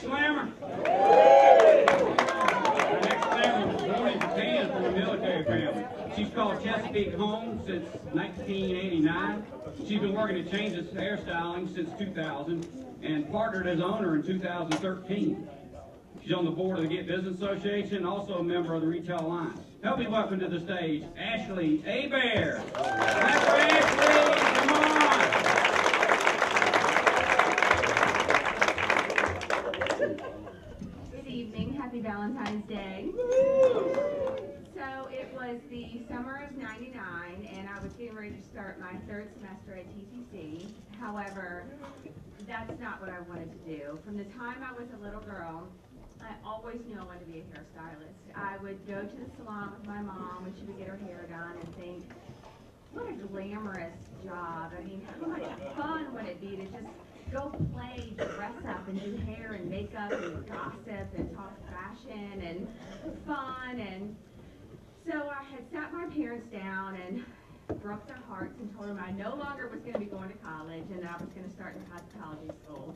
Slammer. Our next Slammer was born in Japan from a military family. She's called Chesapeake home since 1989. She's been working at Changes Hairstyling since 2000 and partnered as owner in 2013. She's on the board of the Get Business Association, also a member of the Retail Alliance. Help me welcome to the stage, Ashley Hebert. Clap for Ashley, come on. Good evening, happy Valentine's Day. So it was the summer of '99, and I was getting ready to start my third semester at TCC. However, that's not what I wanted to do. From the time I was a little girl, I always knew I wanted to be a hairstylist. I would go to the salon with my mom when she would get her hair done and think, what a glamorous job. I mean, how much fun would it be to just go play, dress up, and do hair and makeup and gossip and talk fashion and fun. And so I had sat my parents down and broke their hearts and told them I no longer was going to be going to college and that I was going to start in cosmetology school.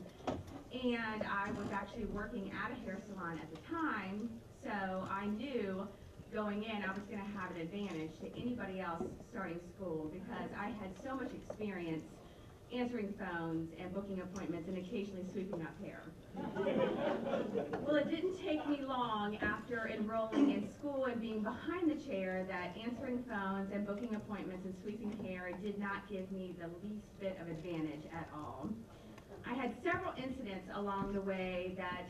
And I was actually working at a hair salon at the time, so I knew going in I was going to have an advantage to anybody else starting school because I had so much experience answering phones and booking appointments and occasionally sweeping up hair. Well, it didn't take me long after enrolling in school and being behind the chair that answering phones and booking appointments and sweeping hair did not give me the least bit of advantage at all. I had several incidents along the way that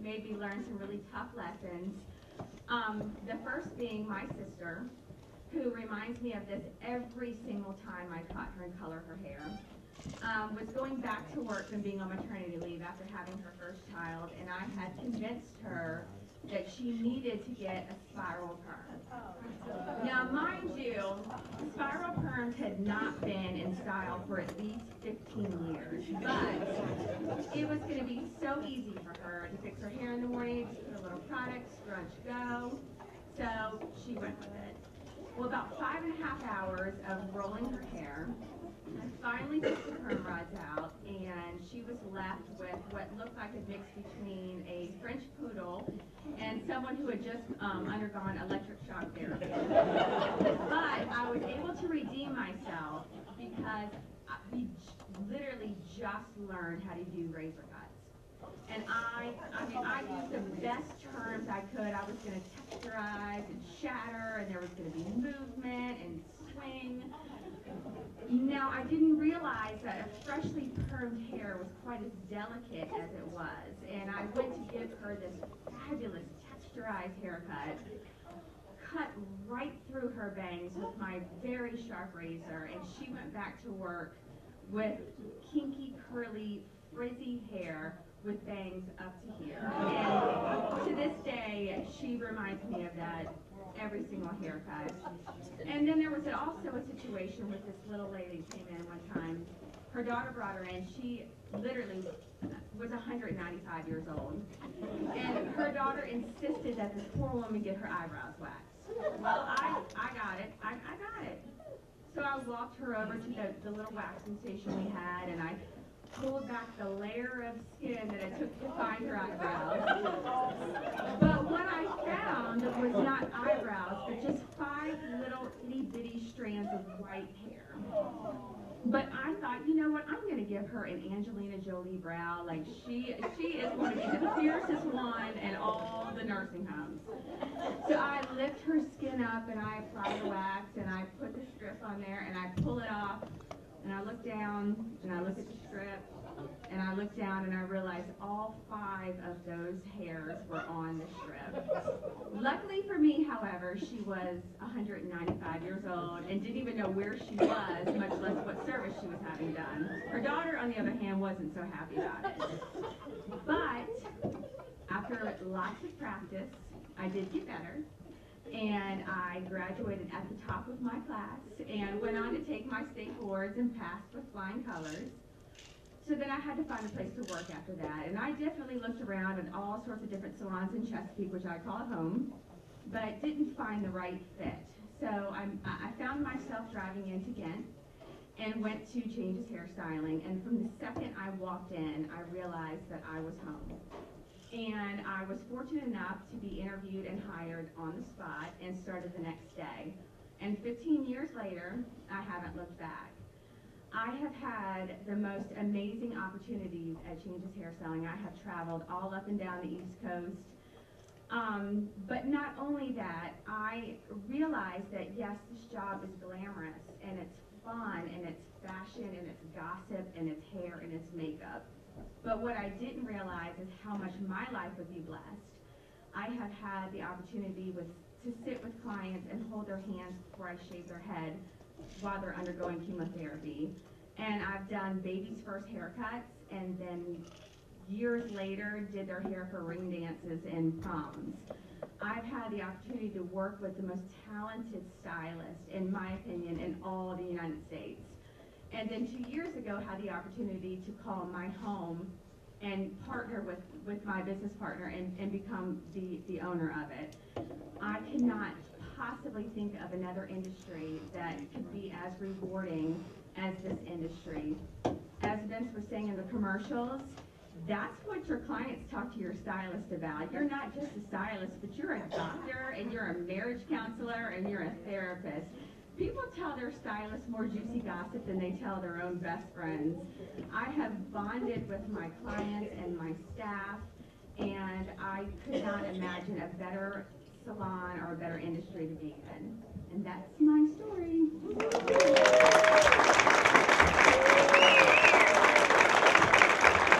made me learn some really tough lessons. The first being my sister, who reminds me of this every single time I caught her and color her hair. Was going back to work from being on maternity leave after having her first child, and I had convinced her that she needed to get a spiral perm. Now, mind you, spiral perms had not been in style for at least 15 years, but it was going to be so easy for her to fix her hair in the morning, just put a little product, scrunch, go. So she went with it. Well, about 5.5 hours of rolling her hair, I finally took the perm rods out, and she was left with what looked like a mix between a French poodle and someone who had just undergone electric shock therapy. But I was able to redeem myself because we literally just learned how to do razor cuts. And I used the best terms I could. I was going to texturize and shatter, and there was going to be movement and swing. Now, I didn't realize that a freshly permed hair was quite as delicate as it was, and I went to give her this fabulous texturized haircut, cut right through her bangs with my very sharp razor, and she went back to work with kinky, curly, frizzy hair with bangs up to here. And to this day, she reminds me of that every single haircut. And then there was also a situation with this little lady who came in one time. Her daughter brought her in. She literally was 195 years old. And her daughter insisted that this poor woman get her eyebrows waxed. Well, I got it. I got it. So I walked her over to the little waxing station we had, and I pulled back the layer of skin that it took to find her eyebrows. But what I found was not eyebrows, but just 5 little itty-bitty strands of white hair. But I thought, you know what, I'm going to give her an Angelina Jolie brow. Like, she is going to be the fiercest one in all the nursing homes. So I lift her skin up, and I apply the wax, and I put the strip on there, and I pull it off. And I look down, and I look at the strip, and I look down, and I realize all 5 of those hairs were on the strip. Luckily for me, however, she was 195 years old and didn't even know where she was, much less what service she was having done. Her daughter, on the other hand, wasn't so happy about it. But after lots of practice, I did get better. And I graduated at the top of my class and went on to take my state boards and passed with flying colors. So then I had to find a place to work after that. And I definitely looked around at all sorts of different salons in Chesapeake, which I call home, but didn't find the right fit. So I found myself driving into Ghent and went to Changes Hairstyling. And from the second I walked in, I realized that I was home. And I was fortunate enough to be interviewed and hired on the spot and started the next day. And 15 years later, I haven't looked back. I have had the most amazing opportunities at Changes Hairstyling. I have traveled all up and down the East Coast. But not only that, I realized that yes, this job is glamorous and it's fun and it's fashion and it's gossip and it's hair and it's makeup. But what I didn't realize is how much my life would be blessed. I have had the opportunity to sit with clients and hold their hands before I shave their head while they're undergoing chemotherapy. And I've done babies' first haircuts, and then years later did their hair for ring dances and proms. I've had the opportunity to work with the most talented stylist, in my opinion, in all the United States. And then 2 years ago had the opportunity to call my home and partner with my business partner and become the owner of it. I cannot possibly think of another industry that could be as rewarding as this industry. As Vince was saying in the commercials, that's what your clients talk to your stylist about. You're not just a stylist, but you're a doctor, and you're a marriage counselor, and you're a therapist. People tell their stylists more juicy gossip than they tell their own best friends. I have bonded with my clients and my staff, and I could not imagine a better salon or a better industry to be in. And that's my story.